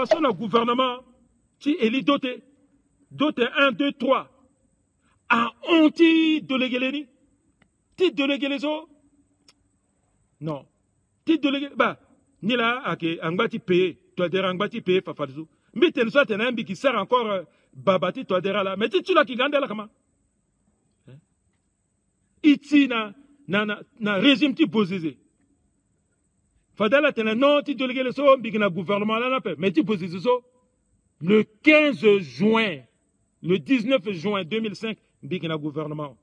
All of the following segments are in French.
façon le gouvernement, tu élis doté. Doté 1, 2, 3. A honti délégué les ti délégué les autres. Non. Ti délégué, bah, ni là, ok, angbati payé, toi derrière angbati payé, fafadou. Mais tu soit un ambi qui sert encore babati, toi derrière là. Mais tu là qui gagne là, comment? Ici, na régime ti bozizé. Fadala tena non, ti délégué les autres, big na gouvernement là, mais ti bozizé so. Le 15 juin, le 19 juin 2005, big na gouvernement.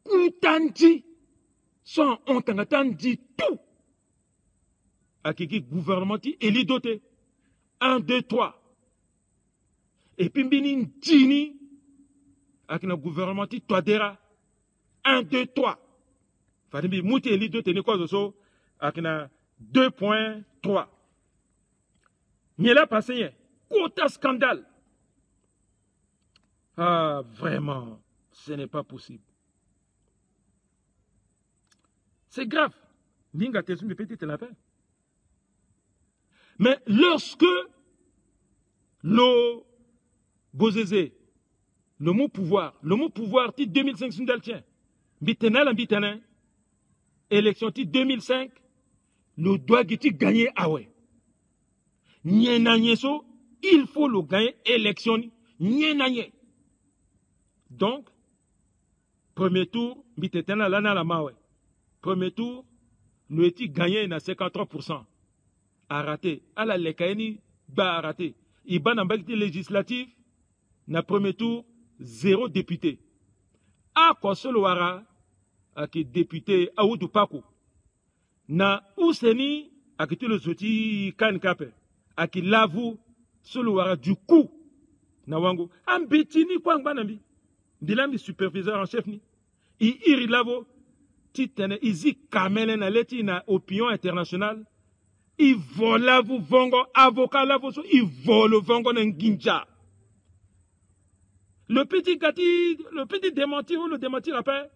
Outanti, sans honte, dit tout. À qui gouvernement ti éli doté. 1, 2, 3. Et puis mbini dini, à qui na gouvernement ti toadera. 1, 2, 3. Fadimbi mouti éli doté ni quoi so, à qui na 2.3. N'y a passé, quota scandale. Ah, vraiment, ce n'est pas possible. C'est grave. Ninga te me petit la paix. Mais lorsque le Bozézé, le mot pouvoir, titre 2005 Sundaltien, Bitenal en Bitenin, élection titre 2005, le doigt qui gagné ah ouais. Il faut le gagner élection. Donc, premier tour, Bitenal lana la mawe. Premier tour, nous étions gagné à 53%. A raté. À la Lekaini, a raté. Il y a une législative, na premier tour, 0 député. A Kosolwara, qui député Aoudou Pakou. Na Ouseni, a qui le zoti Kankape. A qui l'avoue, Solwara du coup. Na wango. Ambetini kwa ngbanambi. Bilambi superviseur en chef ni. Iri lavo. Titene izi kamele na leti na opinion internationale. Il vole la vous vongo avocat la vous il vole le vongo n'ginja. Le petit gâti, le petit démentir ou le démentir après,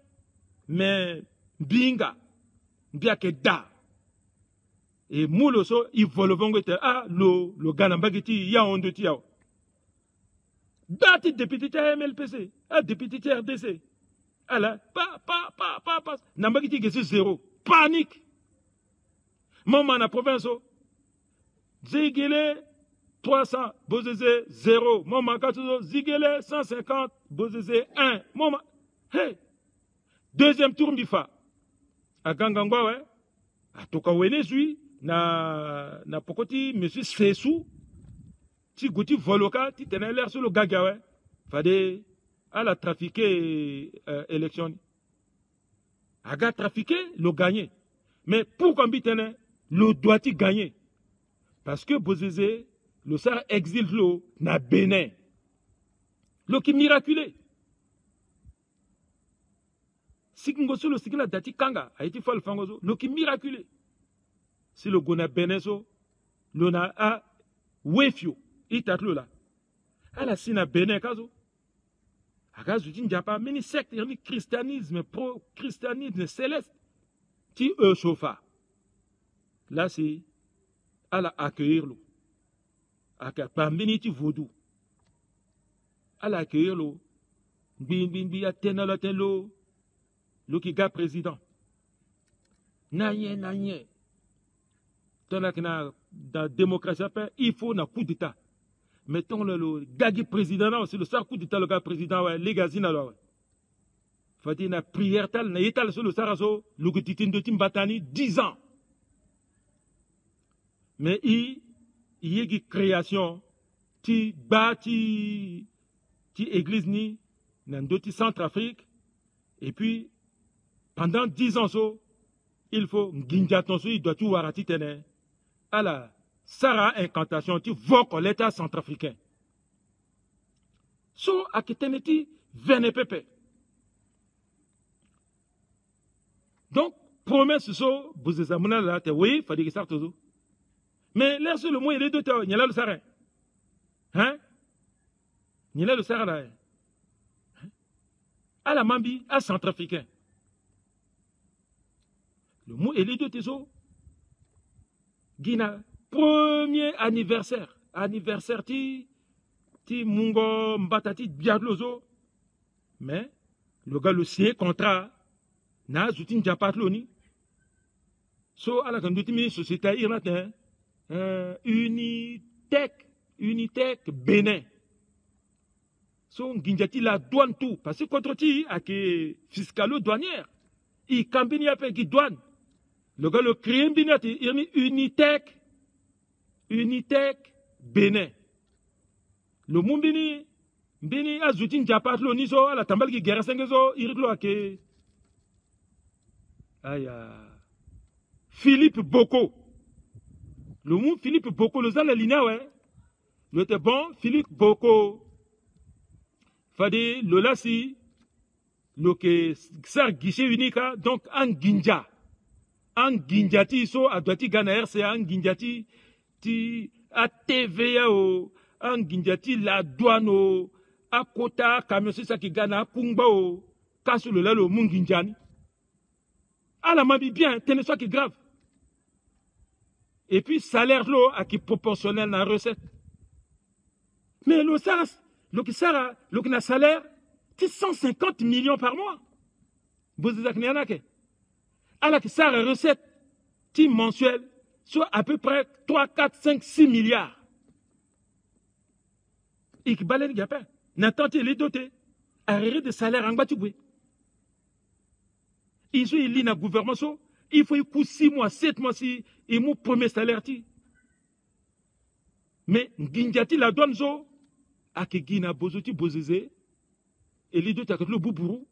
mais binga, bien que da. Et moulo so il vole le vongo ah le ganambagiti ya on de tiao. Dati député MLPC, ah député RDC. Alors, pas, Nambagiti que c'est 0. Panique. Maman na province, Zigele 300, Bozézé 0. Maman Katouzo, Zigele 150, Bozézé 1. Maman, hey. Deuxième tour Mifa. À Gangangwa, ouais. À Tokawene, na Pokoti, monsieur Sessou. Ti Gouti Voloka, ti tenait l'air sur le gaga, ouais. Fade. Elle a trafiqué élection. Elle a trafiqué, le gagné. Mais pour qu'on bitene, le doit-il gagner? Parce que Bozézé, le Sar exile l'eau, na Bénin. L'eau qui miraculé. Si Ngoso, le Sikila Dati Kanga, a été fait le fangozo, l'eau qui miraculé. Si le Gona Bénézo, l'eau na a Wefio, il t'a là. Elle a signé Bénin, kazo. Agazu Jinjapa, mini secte, il christianisme, pro-christianisme céleste, qui chauffa. Là, c'est à la accueillir l'eau. Parmi les vaudou. À la accueillir l'eau. Bimbi, atteindre l'eau. L'eau qui est président. Nanye. Dans la démocratie, il faut un coup d'État. Mettons le gagné président, c'est le seul coup d'État, le gars président, les gazines alors. Faut dire, la prière telle, na yetal sur le sarazo, le gutitin de Timbatani, 10 ans. Mais il y a une création, qui bâti, qui église ni, dans d'autres Centrafrique, et puis, pendant 10 ans, il faut, il doit tout voir à titene, à la Sarah incantation, tu vois que l'État centrafricain. So, à Kiteneti, Vénépepe. Donc, promesse, so, vous avez amené là, oui, il fallait que ça soit. Mais là, sur le mot, il est deux, il y a là le Sarah. Hein? Il y a là le Sarah là. À la Mambi, à centrafricain. Le mot, il est deux, Guina. premier anniversaire ti mungo mbatati biadlozo. Mais le gars le signé contrat na zutin japatloni. So ala kan dutimi société irlatin Unitec Bénin. So nginjati la douane tout parce que contre ti a que fiscalo douanière. I kambini ape qui douane. Le gars le crime binati Unitec Bénin. Le mumbini bini azutin japatlo niso ala tambal ki guerre sengezo iriklo ake aya Philippe Boko. Le mot Philippe Boko, le zala lina ouais. Le était bon, Philippe Boko. Fadi le lasi le que sar guichet unique donc en ginja. En ginjati so adwati gana RCA en ginjati ti a TVA o en ginjati la douane o a kota camion c'est ça qui gana kungba o kasu le la le munginjani. Ah la mabi bien, tenez ça qui est grave. Et puis salaire l'eau à qui proportionnel à la recette. Mais le SARS, le salaire, c'est 150 millions par mois. Vous avez alors que ça, la recette, mensuelle, soit à peu près 3, 4, 5, 6 milliards. Et qui balait le gapin. N'attendez les dotés. Arrêtez de salaire en Batoué. Ils sont élus dans le gouvernement. Il faut y 6 mois, 7 mois si et mon premier salaire. Mais Ginjati la douane zo a que Gina bozoti bozeze et les deux le boubourou.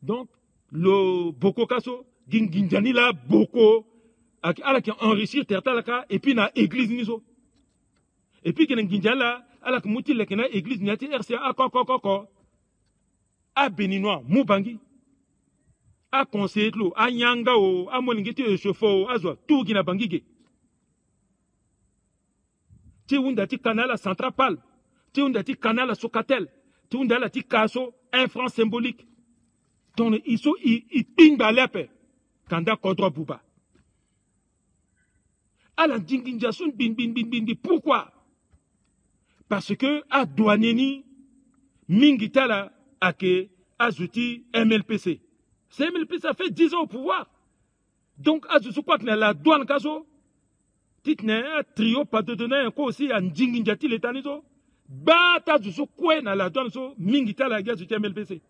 Donc le boko kaso Ginjani la boko a qui enrichir terre et puis na église niso. Et puis que Ginjala a la muti la kena église niati RCA a béninois Mubangi. A conseiller l'eau, a nyanga o, a moningeti e chauffeur, a zo, tout qui n'a bangige. Ti undati canal à Centrapal, ti undati canal à Socatel, ti undati kaso, 1 franc symbolique. Donc, ils sont, ils pingent lepe, kanda kodro buba. A la dinginjasun bin, pourquoi? Parce que, a douaneni, mingitala, a ke, azuti, MLPC. CMLP, ça fait 10 ans au pouvoir. Donc, à ce quoi que la douane kaso, titne un trio pas de donner un coup aussi à Ndjinginjati l'état niso, bata du quoi na la douane so, mingita la guerre du MLPC.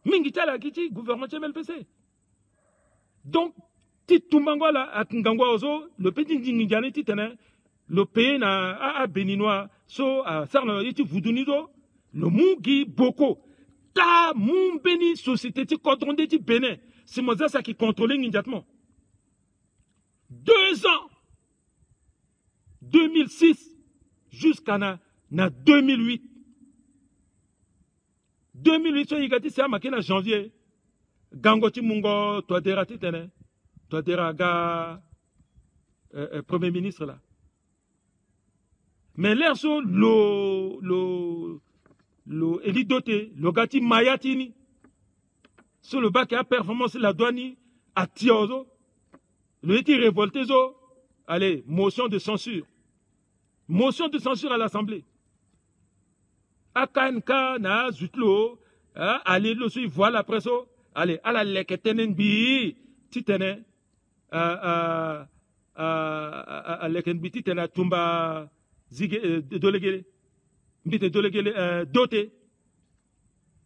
Mingita la kiti, gouvernement MLPC. Donc, tit tumbango la à Ngangwa ozo, le petit Ndjinginjani titne, le pays na a béninois, so à sarna yiti voudunizo, le mugi boko. Ta mon béni société ti contondé ti Bénin. C'est moi ça qui contrôle immédiatement. 2 ans. 2006 jusqu'à na 2008. 2008 so yigati c'est à janvier. Gangoti mungo toadera ti tene. Toadera ga premier ministre là. Mais l'air so le elidoté, le gati mayatini, sur le bac à performance la douane à Tiozo, le eti révolté zo, allez, motion de censure. Motion de censure à l'Assemblée. A KNK na zutlo, allez, le sui voit la presse, allez, à la leketenen bi, titene, à lekenbi titene tumba zige dolegele. Mbite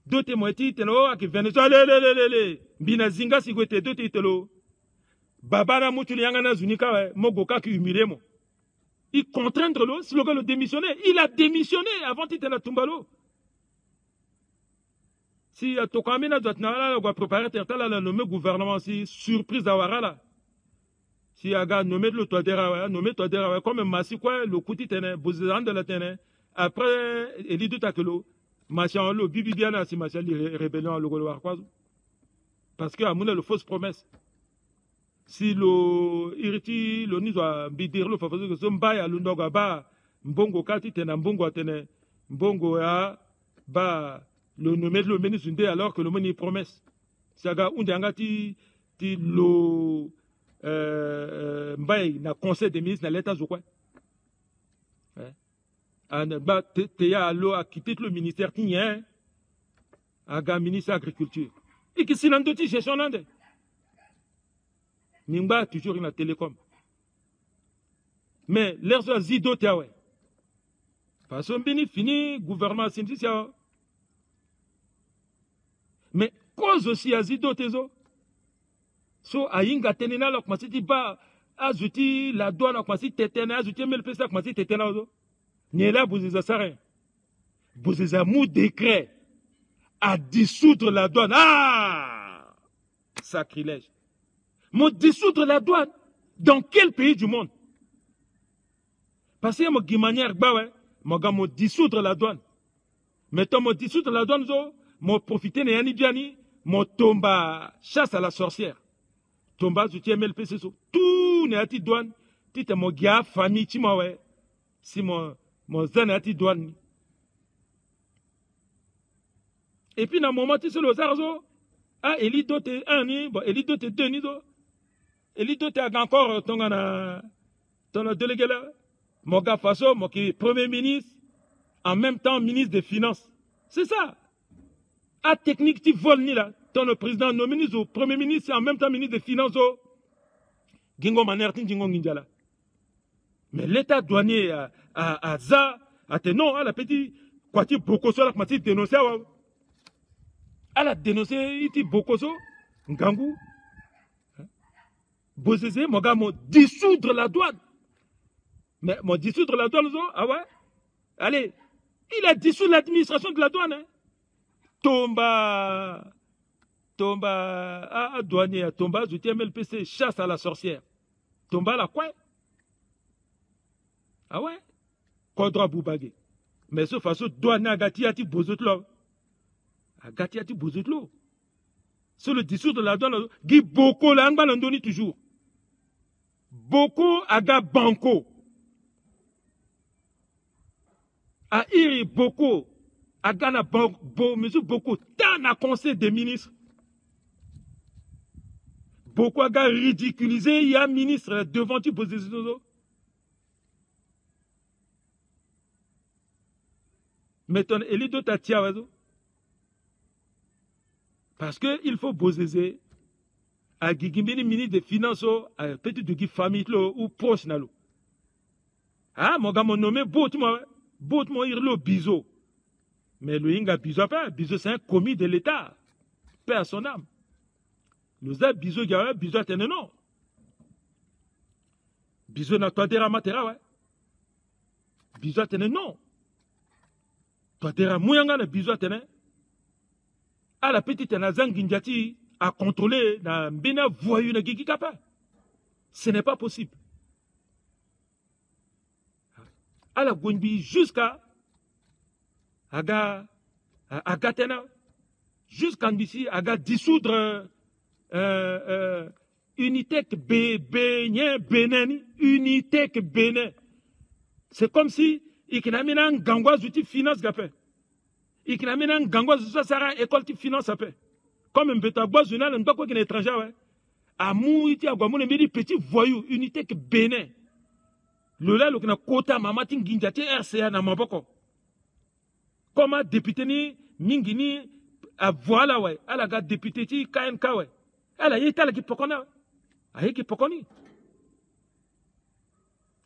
doté moiti teno aki Venezuela le mbina zinga sigwete doté itelo babana mutuli yanga na zunika we mogoka ki humilier mo il contraindre l'eau si le gars le démissionner il a démissionné avant titena tumbalo si tokamina dotna la préparer tertala la nommé gouvernement si surprise awara là si aga nommé le toadera comme masi quoi le kuti tene bozan de la tene. Après, il dit tout à l'eau, machin, l'eau, bibi bien, si machin, rébellion à l'eau, parce que, à mon le fausse promesse. Si l'eau, irriti, l'eau, nous a bidir, l'eau, favori, que son bail à l'undoga, ba, mbongo, kati, tena, mbongo, tene, mbongo, ya, ba, le nommé, le menu, alors que le menu promesse. Saga, unde, angati, ti, l'eau, mbaye, na conseil des ministres, na l'état, je crois. a quitté le ministère qui est un ministre de l'agriculture. Et qui s'est rendu gestion nande. Nimba toujours une télécom. Mais l'air de zido tiawe. Parce qu'on béni fini gouvernement syndicat. Mais cause aussi à zido tezo. So ayinga tenena la kwasi ti ba azuti la douane kwasi tetena azuti MLPC kwasi tetena ozo. Niela bouziza sare. Bouziza mou décret à dissoudre la douane. Ah! Sacrilège. Mou dissoudre la douane dans quel pays du monde? Parce que mo guimanière bawe, mo dissoudre la douane. Mettons mo dissoudre la douane zo, mo profiter ne yani biani, mo tomba chasse à la sorcière. Tomba zuti MLPC so. Tout ne ati douane, tite mo gia famille ti mawe. Si mo zane ati douane. Et puis dans le moment ti se lo zarzo, ah eli dote un ni, bon eli dote deux ni zo. Eli dote a encore ton délégué là. Mon gars Faso, mon qui premier ministre, en même temps ministre des Finances. C'est ça. À technique, tu voles ni là. Ton le président nommé au premier ministre, en même temps ministre des Finances. Gingo Manertin, Gingo Nginjala. Mais l'État douanier à Za, à non, à la petite, quoi tu Bokoso, la petite dénoncé, à la dénoncé, il Bokoso, Ngangou. Bozézé, mon gars, mon dissoudre la douane. Mais mon dissoudre la douane, ah ouais? Allez, il a dissous l'administration de la douane. Hein? Tomba, douanier, Tomba, je tiens MLPC, chasse à la sorcière. Tomba la quoi? Ah ouais? Kodra Boubagé. Mais ce façon, douane agati ati bozotlo. Agati ati bozotlo. Sur le dissoudre de la douane, Guy Boko, la Angbalandoni toujours. Boko aga banco. A iri Boko, a Ghana monsieur Boko, tant à conseil des ministres. Boko a ridiculisé, il y a un ministre devant tu poses des choses. Mais ton élite ta tia. Parce qu'il faut poser à Gigimini ministre des Finances, à petit de famille ou proche. Ah, mon gars, mon nommé Boutmo. Boutmo irlo biso. Mais le Inga biso pas. Biso c'est un commis de l'État. Paix à son âme. Nous avons biso gawa, biso atene non. Biso na toi dera matera ouais. Biso atene non. Toi dera mouyanga na biso atene. À la petite Nazang Ginjati à contrôler na mbena voyou na gigi kapa. Ce n'est pas possible. À la Gwenbi jusqu'à Agatena, jusqu'en d'ici, Aga dissoudre Unitec Bénin, Unitec Bénin. C'est comme si il y a un gangwa zouti finance gapé. Il y a un gangwa zouti sara école de finance gapé. Comme un bêta bois journal, un quoi qu'un étranger, ouais. À Mouiti, à Guamou, petit voyou, Unitec Bénin. Lola lokina kota mamati nginjati RCA na maboko. Comme député ni mingini a voilà ouais, ala ga député ti KNK ouais. Ala yita la ki pokona. A yiki pokoni.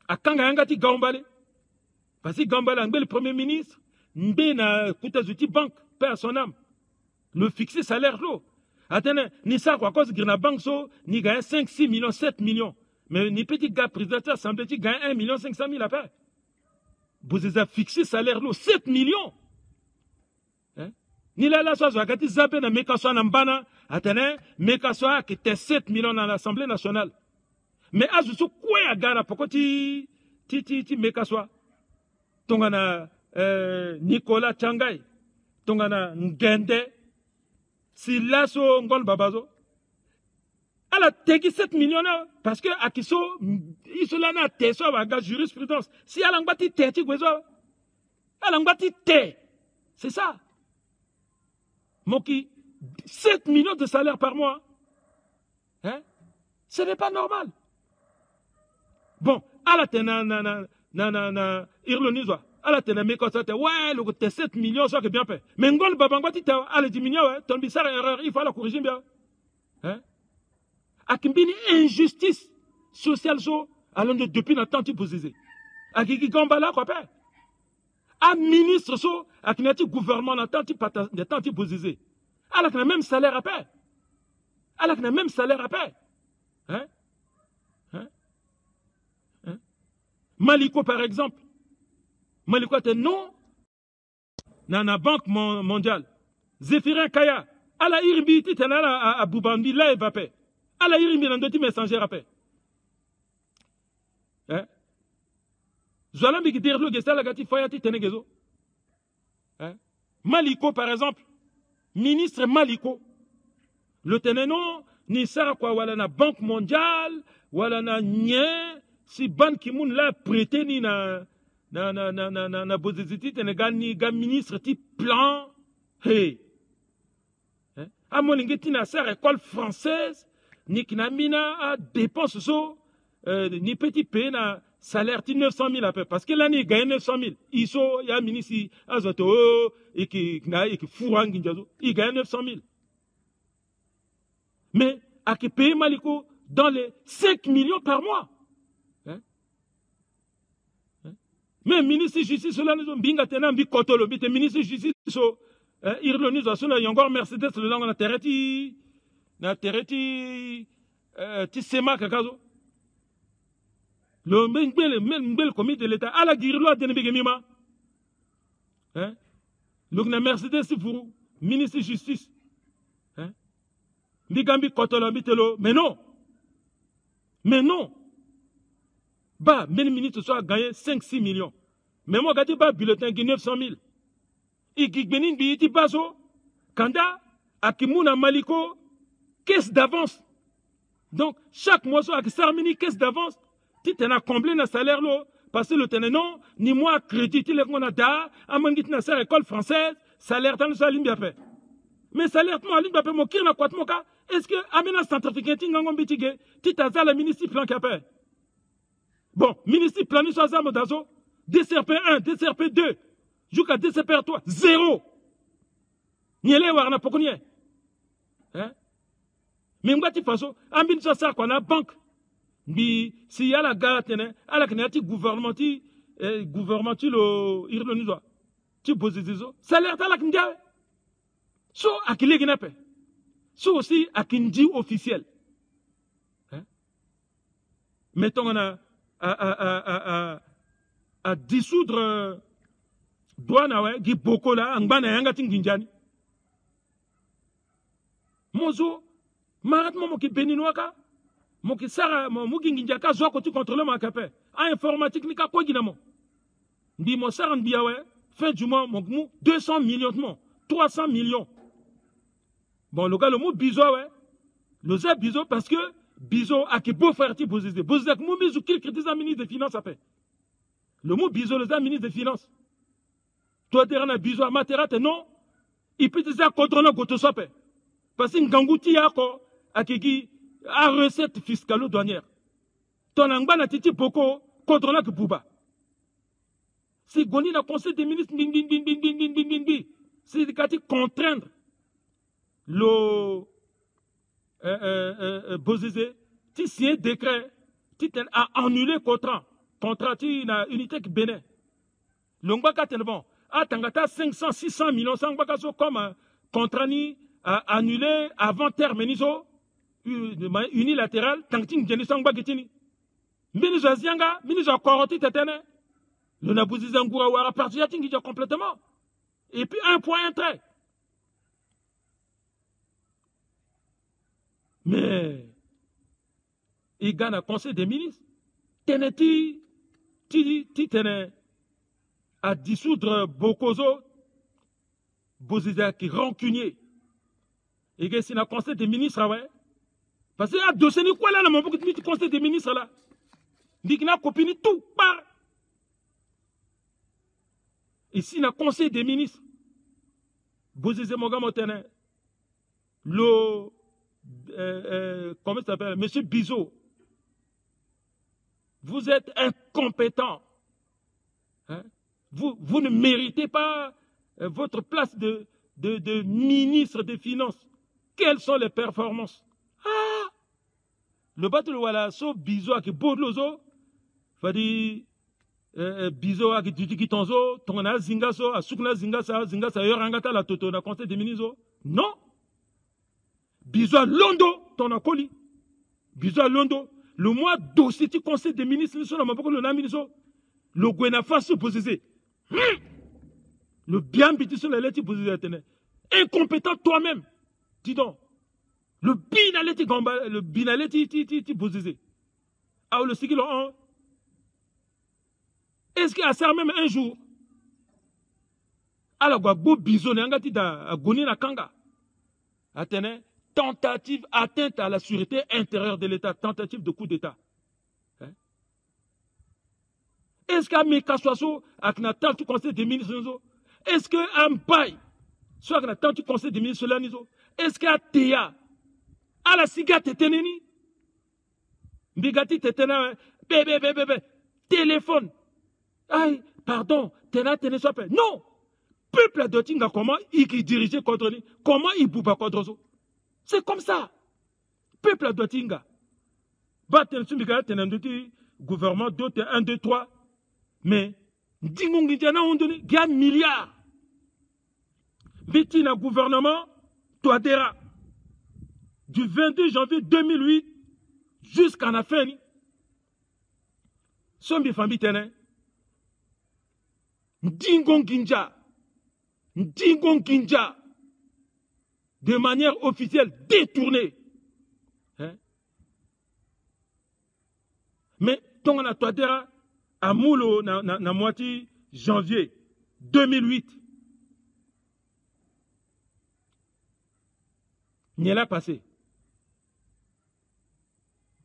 A kanga yanga ti gambale. Parce que gambale ngbe le premier ministre, ngbe na kuta zuti banque, paix son âme. Le fixer salaire lo. Attends, ni ça quoi cause grina banque so, ni gagne 5 6 millions 7 millions. Mais ni petit gars président de l'Assemblée qui gagne 1 500 000 à faire. Vous avez fixé salaire là, 7 millions. Hein? Ni là, soit je zappé dans mes cassois n'ambana, attendez, mes cassois qui étaient 7 millions dans l'Assemblée nationale. Mais à ce quoi à Ghana, pourquoi tu mes cassois? Tongana Nicolas Changai, Tongana Ngende, si là, so Ngol Babazo. Elle a tegi 7 millions parce que Akiso, il se l'a na sur la jurisprudence. Si elle a un bâti té, elle a un bâti té. C'est ça. Moki, 7 millions de salaire par mois. Hein? Ce n'est pas normal. Bon, elle a té na irlonizwa. ala tename ko ça te ouais le te 7 millions ça que bien fait mais ngol babangwa ti ta ala diminuer ouais ton bisara erreur il faut la corriger bien hein akimbini injustice sociale so alon de depuis na temps ti posé akiki gamba la quoi père a ministre so akinati gouvernement na temps ti pata de temps ti posé ala kana même salaire à paix ala kana même salaire à paix hein Maliko par exemple Maliko était non dans la banque mondiale Zéphirin Kaya ala irbi ti tenala a Boubandi la evapé ala irbi dans deux messagers à paix hein Zolambi qui derlo gesala gati fayati tenegezo hein Maliko par exemple ministre Maliko le teneno ni sara kwa wala na banque mondiale wala na nye si Ban Ki-moon l'a prêté ni na boziziti tene gani ga ministre ti plan hey hein a molingi na sara école française ni kinamina a dépense so ni petit pe na salaire ti 900 000 à peu parce que l'année gagne 900 000 iso ya ministre azoto et qui furangi njazo il gagne 900 000 mais à qui paye Maliko dans les 5 millions par mois hein? Mais ministre de justice là nous binga tena mbi kotolo bite ministre de justice so irlo nous asuna yongor Mercedes le langue na tereti ti sema kakazo le mbel comité de l'état ala girlo a tene bigemima hein donc na Mercedes pour ministre de justice hein Ndigambi kotolo bitelo mais non bah même ministre soit gagné 5-6 millions mais moi gati ba bulletin qui 900 000 ikigbenin bi iti baso kanda akimuna Maliko caisse d'avance donc chaque mois soit sarmini caisse d'avance ti tena combler na salaire lo parce que le tenant ni moi crédit le qu'on a da amangit na sa école française salaire tan so limbi fait mais salaire mo limbi fait mo kirna kwat mo ka est-ce que amena centrafricain ti ngango bitige ti taza la ministre plan kapé bon ministre plan so za modazo DCRP 1 DCRP 2 jusqu'à DCRP 3 0 nyele warna pokonye hein mais ngati faso ambin so sa kwa na banque bi si yala galatene ala knati gouvernement ti lo irlo nizo ti bozizo salaire ta la kindia so akile ginape so aussi akindi officiel hein mettons on à dissoudre douane ouais gi bokola ngbana yanga tinginjani mozo marat mo ki beninwaka mo ki sara mo ginginja ka zo ko tu contrôler ma capé a informatique ni ka ko ginamo ndi mo sara ndiya ouais fin du mois mo 200 millions de mo 300 millions bon le gars le mot bizo ouais le za bizo parce que bizo a ki beau faire ti bozizé bozizé mo bizo qui critique la ministre des finances après le mot bizo le za ministre des finances toi tu na bizo materate non il peut dire contrôler goto sope parce que ngangouti yako akiki a recette fiscale douanière ton angba titi boko contrôler que pouba si goni na conseil des ministres bin c'est kati contraindre le bozizé ti signé décret ti a annulé contrat ti na unité qui bénin longba ka bon a tangata 500-600 millions sangba so comme contrat ni annulé avant terme niso unilatéral tangting jeni sangba kitini mbini azianga mbini koroti tetene le nabuziza ngura wara parti ya tingi complètement et puis un point un trait mais il gagne un conseil des ministres teneti tene à dissoudre Bokozo Boziza qui rancunier et que c'est un conseil des ministres ouais parce que à dossier ni quoi là mon beaucoup de conseil des ministres là dit qu'il a copié tout par ici na conseil des ministres Boziza Mogamotene le comment ça s'appelle monsieur Bizot vous êtes incompétent hein? Vous ne méritez pas votre place de ministre des Finances. Quelles sont les performances? Ah! Le bateau voilà, so bizo qui bodlozo, fadi bizo qui dudiki tonzo, tongana zingaso, asukna zingasa yorangata la toto na conseil des ministres. Non! Bizo à Londo, ton acoli. Bizo à Londo. Le mois dossier du conseil des ministres, le Gwena Faso posé. Le bien biti sur la lettre posé. Incompétent toi-même. Dis donc. Le binaleti gamba, le binaleti ti posé. Ah, le sikilo en. Est-ce qu'il y a ça même un jour? Alors, go bizo n'angati da goni na kanga. Atene. Tentative atteinte à la sûreté intérieure de l'État, tentative de coup d'État. Hein? Est-ce qu'à Mekaswaso, avec la tente du Conseil des ministres, est-ce qu'à Mbaye, soit avec la tente du Conseil des ministres, est-ce qu'à Théa, à la cigate téténéni, Mbigati téténa, bébé, téléphone, aïe, pardon, téna, soit non! Peuple de Tinga, comment il dirigeait contre lui, comment il bouba contre lui. C'est comme ça. Peuple de Tinga. Gouvernement d'autres 1, 2, 3. Mais, il y a un milliard. Bettina gouvernement, Touadéra. Du 22 janvier 2008 jusqu'à la fin. Sombi famille tene. Ndingon Ginja. De manière officielle détournée. Hein? Mais, ton on a toadera à Moulo, na moitié janvier 2008. N'y l'a passé.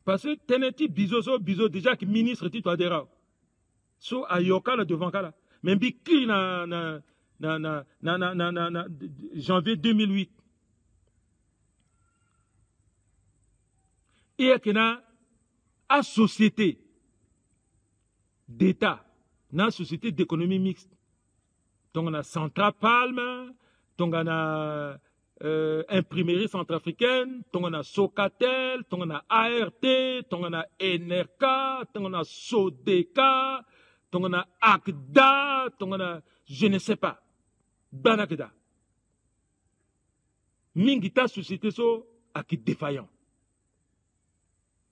Parce que teneti bizo déjà qui ministre ti toadera. So ayoka la devant kala. Mais bikri na janvier 2008. Et qu'il y a une société d'État, une société d'économie mixte. Donc on a Centra Palme, donc on a Imprimerie Centrafricaine, donc on a Socatel, donc on a ART, donc on a NRK, donc on a Sodeka, donc on a ACDA, donc on a je ne sais pas, Banakda. Mingita société so a qui défaillant.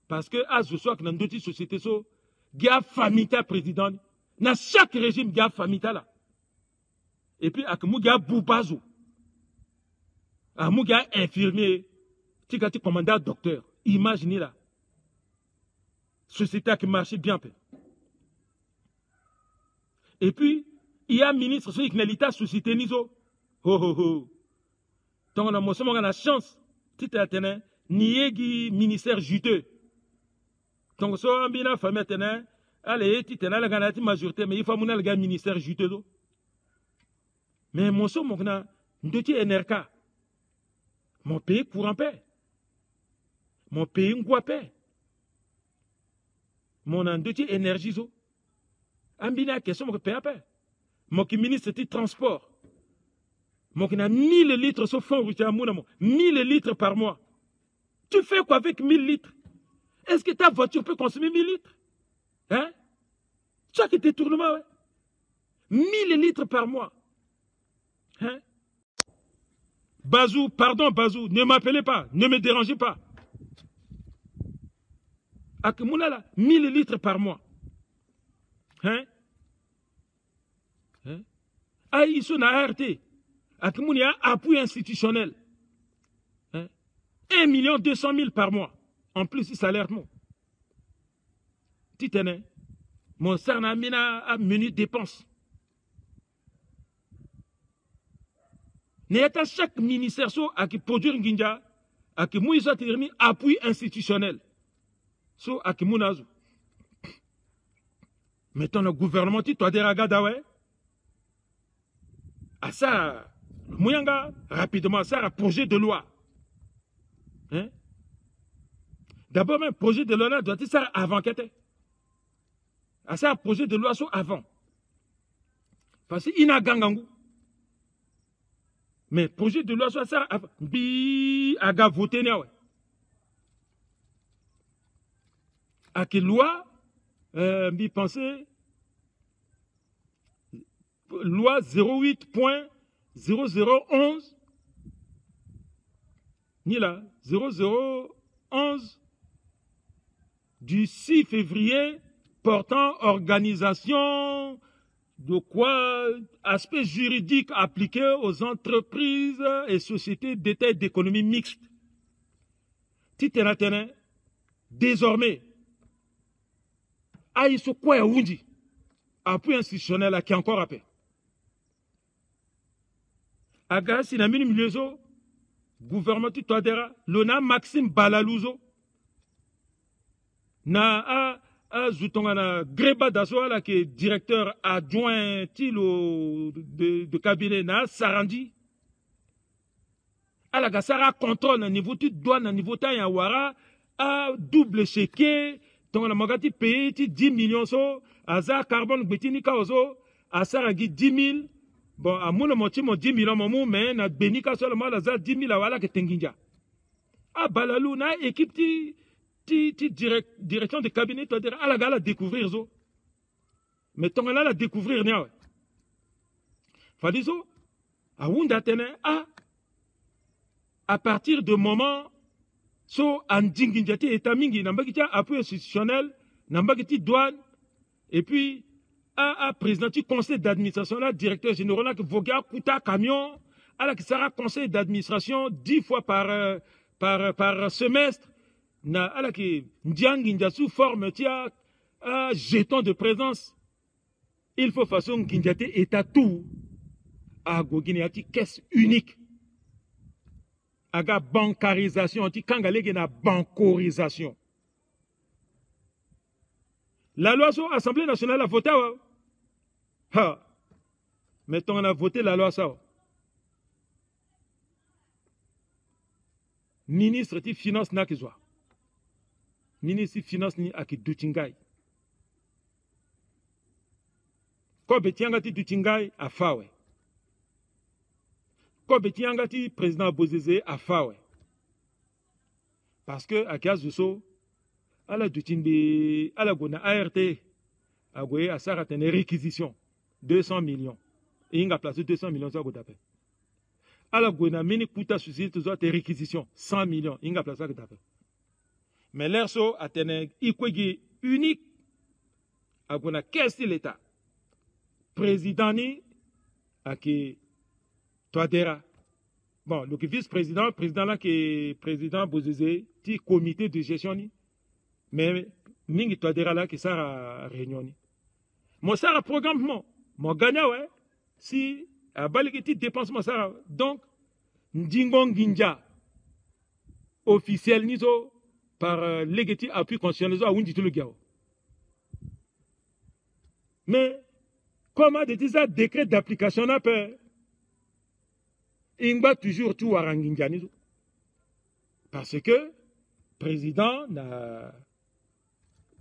Parce que, à ce soir, dans d'autres sociétés, il y a famille président. Dans chaque régime, il y a famille là. Et puis, il y a Boubazo. Il y a infirmier. Il y a commandant docteur. Imaginez là. Société qui marche bien. Et puis, il y a un ministre qui a l'état société niso. Donc, on a la chance. Si tu as un ministère juteux. Donc, si on a une famille, allez, tu as la majorité, mais il faut que le ministère juteux. Mais mon son, mon NRK. Mon pays courant paix. Mon pays ngwa paix. Mon endoti énergie. Ambina question, mon pays paix. Mon ministre du transport. Mon qui a 1000 litres sur fond, 1000 litres par mois. Tu fais quoi avec 1000 litres? Est-ce que ta voiture peut consommer 1000 litres? Hein? Chaque détournement, ouais. 1000 litres par mois. Hein? Bazou, pardon Bazou, ne m'appelez pas, ne me dérangez pas. Akimoula, 1000 litres par mois. Hein? Hein? Ah, ils sont à ART. Akimoula, appui institutionnel. Hein? 1 200 000 par mois. En plus, il salaire mon. Titane, mon sarnamina a menu dépenses. N'est-ce pas chaque ministère a qui produire un guinja, a qui mouille appui institutionnel. So a qui mounazu. Mettons le gouvernement, tu dois dire à Gadawe. À ça, le mouyanga, rapidement, ça, un projet de loi. Hein? D'abord, un projet de loi doit être avant qu'elle. À ça, un projet de loi soit avant. parce que ina gangangu. Mais projet de loi soit ça bi aga voté ne ouais. À quelle loi bi penser loi 08.0011 ni là 0011 du 6 février portant organisation de quoi aspect juridique appliqué aux entreprises et sociétés d'État et d'économie mixte. Titenatene, désormais, aïso quoi wundi, appui institutionnel qui est encore appelé. Aga sinamini miliezo, gouvernement Touadéra, l'ona Maxime Balalouzo, na Zoutongana Greba Dazoala, qui est directeur adjoint de cabinet na Sarandi. Alaga Sara contrôle na niveau tu douane na niveau ta yawara a double chéquier ton magati paye 10 millions so aza carbone betini kaozo a Saragi 10 000 bon a mon moitié mon 10 millions mon mais na benika seulement la 10 000 awala que tenginja a Balalou na équipe direction de cabinet toi dire à la gala découvrir zo mais ton là la découvrir nia fadiso a wunda tene à partir de moment so andinginjati etamingi nambaki appui institutionnel nambaki douane et puis à président du conseil d'administration là directeur général là que voga kuta camion à la qui sera conseil d'administration 10 fois par semestre na ala ki ndianginja sous forme tia jeton de présence il faut façon kinjate état tout à gogineati caisse unique aga bancarisation ti kangalege na bancorisation la loi sur Assemblée nationale a voté mettons on a voté la loi ça ministre ti finance na kizwa ministre finance ni aki dutingai ko betianga ti dutingai afawe ko betianga ti président Bozeze afawe parce que akazuso ala dutinbe ala gona ART agoye asara tene réquisition 200 millions et inga place 200 millions ça gotape ala gona mini kuta susite zo te réquisition 100 millions inga place ça gotape. Mais l'air so atene ikwegi unique à la caisse de l'État. Président ni aki Touadéra. Bon, le vice-président, président là qui est président Bozeze, ti comité de gestion ni. Mais mingi Touadéra là qui sert à réunion ni. Mon sert à programme mon gagna ouais. Si à baliki dépense mon sert donc ndingon ginja officiel ni so par légati appui constitutionnel à Wundi tout le gars. Mais comment de ça décret d'application n'a pas il va toujours tout arranginjani parce que président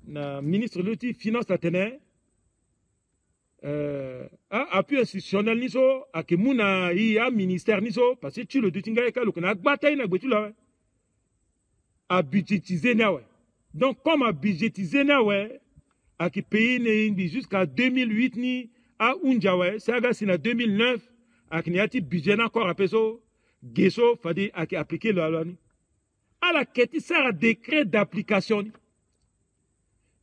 na ministre de finance la tenait appui institutionnel ni so akemuna ya ministère ni so parce que tu le dutinga ka lokana bataille na gbetu la à budgétiser nawe. Donc comme à budgétiser nawe à qui pays ne jusqu'à 2008 ni à unjawe ça ga sina 2009 à qui niati budget encore à peso gesso fadi à qui appliquer la loi ni à la quête ça décret d'application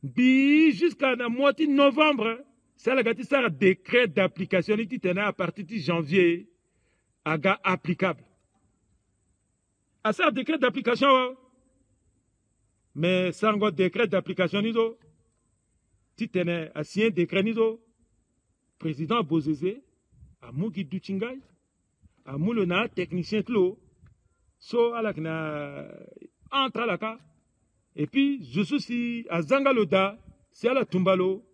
bi jusqu'à la moitié novembre ça la gati ça décret d'application ni tena à partir de janvier aga applicable à ça décret d'application mais sans décret d'application nizo titene ancien décret nizo président Bozeze a mugi duchingai a mulona technicien tlo so alakna entre à la ka et puis je suis si à Zangaloda c'est à la Tumbalo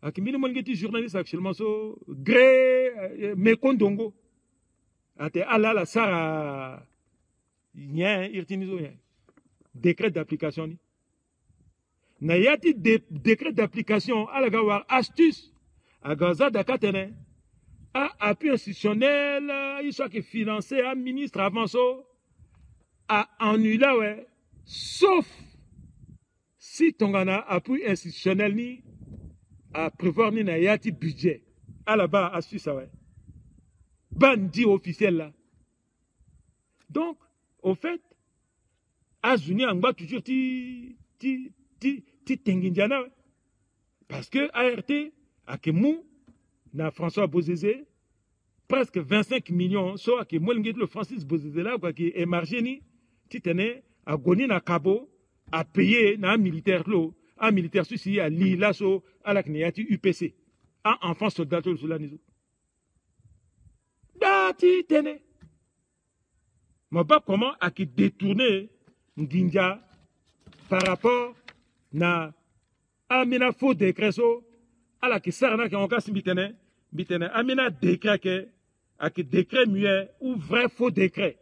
a kimini mongeti journaliste actuellement so gré mekondongo ate ala la sara nya irtinizo nya décret d'application. N'ayati décret d'application à la gawar astuce à Gaza Dakatene, à appui institutionnel, il soit qui financé un ministre avant ça, à annuler, ouais, sauf si ton gana appui institutionnel ni à prévoir ni na yati budget. À la bas, à ça, ouais. Bandit officiel là. Donc, au fait, Azuni Angba toujours ti tengindiana, parce que ART, à Kemou, na François Bozézé, presque 25 millions, soit que moi, le Francis Bozézé là, quoi, qui est margé ni, ti tenait, à Goni na Kabo, à payer na un militaire là, un militaire souci à Lila, so, à la Knéati UPC, un enfant soldat sur la nizo. Da ti tenait. Mais pas comment à qui détourner Nginja par rapport na amina faux décret so à la qui sarna qui on casse bitene amina décret que à qui décret muet ou vrai faux décret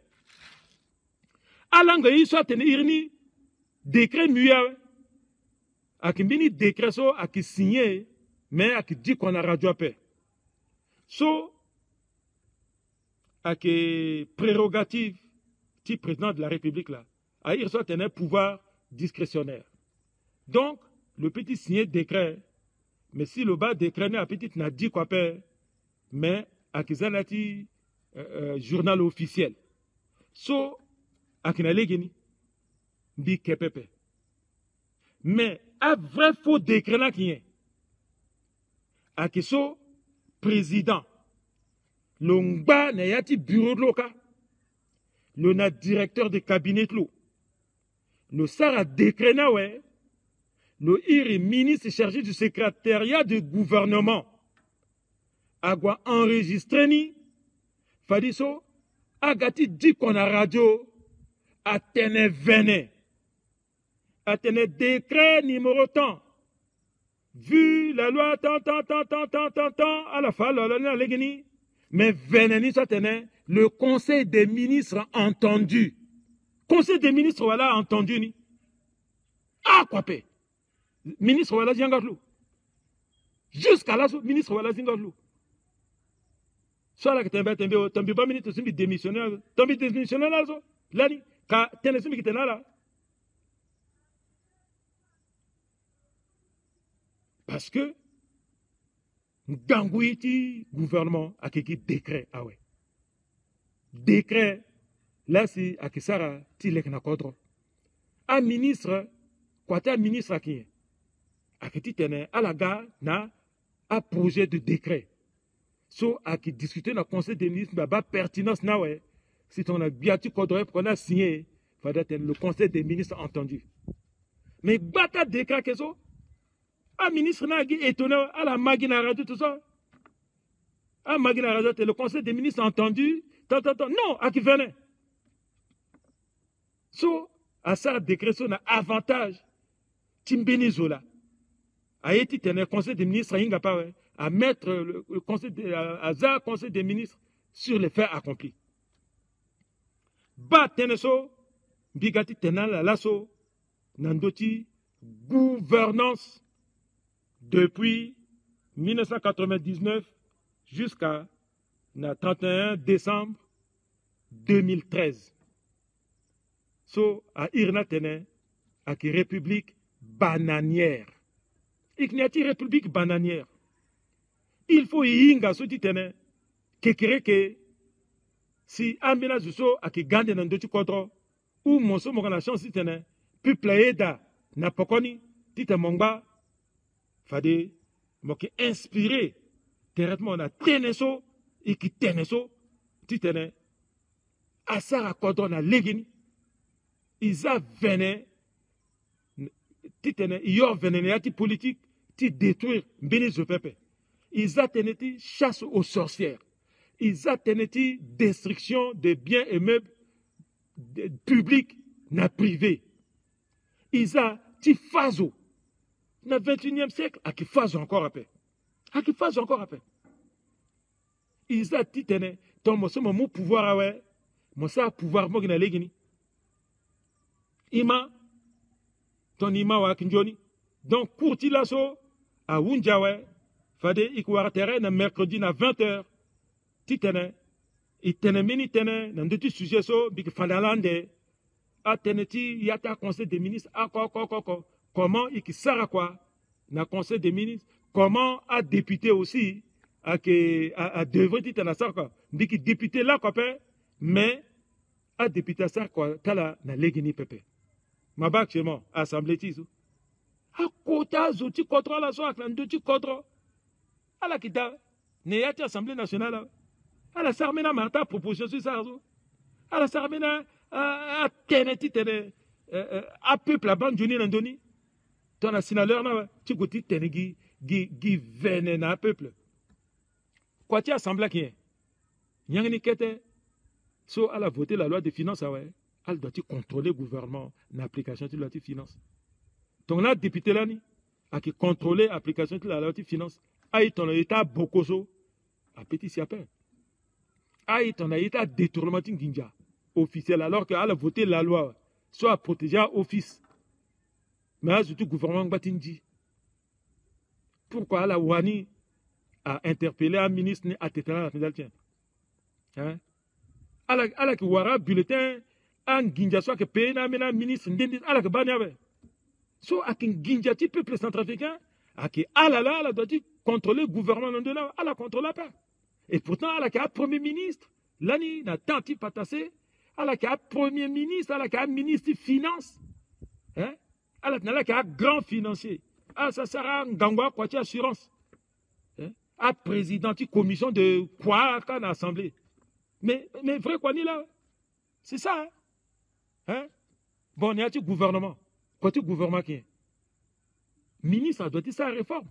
à l'angle il soit tenu irni décret muet à qui mini décret so à qui signé mais à qui dit qu'on a radio paix so à qui prérogative du président de la République là à il soit un pouvoir discrétionnaire. Donc, le petit signé décret, mais si le bas décret n'a petit n'a dit quoi faire, mais à Kizanati journal officiel. So, à Kinalégeni, dit Kepepe. Mais, un vrai faux décret là qui est, à Kiso, président, l'ongba n'a yati bureau de l'oka, le na directeur de cabinet de l'eau. Le Sara décréna, ouais, le IRI ministre chargé du secrétariat du gouvernement, a enregistré ni, Fadiso, agati dit qu'on a radio, a tene vene, a tene décret numéro tant, vu la loi tant, à la fin, la légeni, mais veneni soit tene, le conseil des ministres entendu. Conseil des ministres, voilà, entendu, ni. Ah, quoi, paix. Ministre, voilà, Ziangatlou. Jusqu'à là, ministre, voilà, Ziangatlou. Soit là, que t'es pas ministre, tu es démissionnaire. Tu es démissionnaire, là, là, ni. Quand tu es qui là. Parce que, Gangouiti, gouvernement, a quelques décrets, ah ouais. Décret, là, c'est à Kisara, Tilek Nakodro. Un ministre, quoi, un ministre à qui? À qui tene, à la gare, na, un projet de décret. So, à qui discuter dans le conseil des ministres, bah, pertinence, na, ouais. Si on a bien tu kodre, qu'on a signé, faudrait le conseil des ministres entendu. Mais, bata décret, qu'est-ce que un ministre n'a étonné, à la magina radio, tout ça. À magina radio, le conseil des ministres entendu, non, à qui venait. So, à ça, décret, son avantage, Timbenizola, a été tenu conseil des ministres, à mettre le conseil conseil des ministres sur les faits accomplis. Ba teneso, bigati tenala lasso, nandoti, gouvernance, depuis 1999 jusqu'à 31 décembre 2013. So, à Irna Tene, à qui république bananière. Il n'y a pas république bananière. Il faut y inga so titene, que si Amina Zuso a qui gande dans d'autres contre, ou monso mongana chance titene, puis plaida na pokoni, tite mongba, fade, moke inspiré, directement na teneso, et qui teneso, titene, asara kodro na legini, Isa venait, il venait ti politique, ti détruire, bénis le peuple. Isa tenait chasse aux sorcières. Isa tenait destruction des biens et meubles publics, na privés. Isa ti fazo. Na 21e siècle, à qui fazo encore à paix. À qui fazo encore à paix. Isa ti tenait, ton mon pouvoir à ouais, mon ça pouvoir mo gina legini. Ima, ton ima wa kinjoni. Donc, courti lasso, à Wunjawe, fade ikwara terrain na mercredi na 20h titene itene mini tene na nduti sujet so bik fandalande ateneti yata conseil des ministres akoko comment ikisara quoi na conseil des ministres comment a député aussi a devrait titana ça quoi bik député là quoi mais a député ça quoi tala na legini pepe maba actuellement assemblée tiso a kota zoti contre la so aklan nduti contre ala kita ne yati assemblée nationale ala sarmena marta proposition sur ça ala sarmena a teneti tene a peuple ban joni nandoni ton a sinaleur na ti goti tene gi vene na peuple quoi ti assemblée qui nyangni kete so ala voter la loi de finances ouais elle doit contrôler le gouvernement l'application de la loi de finances donc là député là ni a qui contrôler l'application de la loi de finances aïe ton état bokoso a petit si appel aïe ton état détournement ginja officiel alors que elle a voté la loi soit protéger office mais surtout gouvernement batinji pourquoi la wani a interpellé un ministre à tétana la tiens hein ala ki wara bulletin an ginja soit que pays na mena ministre ndendi ala ke banyabe so akin ginja ti peuple centrafricain aki ala la doit contrôler le gouvernement de là ala contrôle pas et pourtant ala ki a premier ministre lani na tanti patase ala ki a premier ministre ala ki a ministre finance hein ala ki a grand financier ah ça sera ngangwa quoi assurance hein a président ti commission de quoi quand assemblée mais vrai quoi ni là c'est ça hein bon il y a du gouvernement quoi tu gouvernement qui est ministre ça doit être sa réforme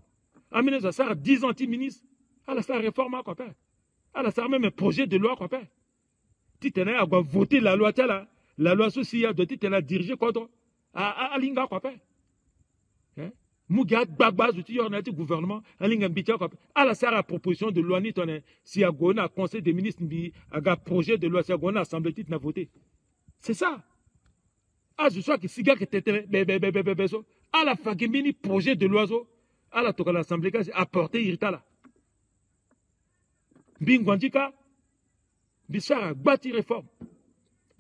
à ministre ça sert 10 anti-ministre à la sa réforme quoi père à la ça même un projet de loi quoi père tu tenais à voter la loi là la loi sociale doit être dirigée contre à linga quoi père hein Mougat Babaz, tu as dit gouvernement, à la Sarah proposition de loi, si a un conseil des ministres, un projet de loi, si a une assemblée, tu n'as voté. C'est ça. Ah, je sais que si gars qui était à la fagemini projet de l'oiseau, à la toka l'assemblée, apporté irritala. Bingwandika, bisara, bâti réforme.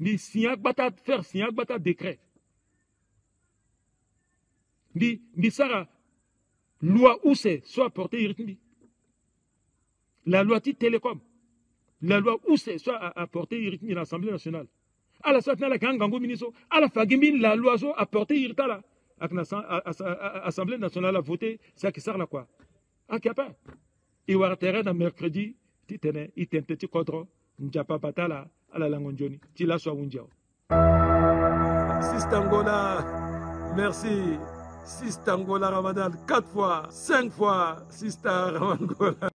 Ni signac bata faire signac bata décret. Bisara, loi où c'est, soit portée irritmi. La loi télécom. La loi où c'est, soit apportée irritmi à l'Assemblée nationale. À la sorte de la gangango ministre, à la fagimin, la loi apportée irritala. À l'Assemblée nationale a voté, c'est qui sert là quoi. À qui a pas. Et on va terrain dans mercredi, tu tenais, il t'entête contre, n'japa batala, à la langonjoni, tu la sois unjao. Sistangola, merci. Sister Angola Ramadan, 4 fois, 5 fois, Sister Angola.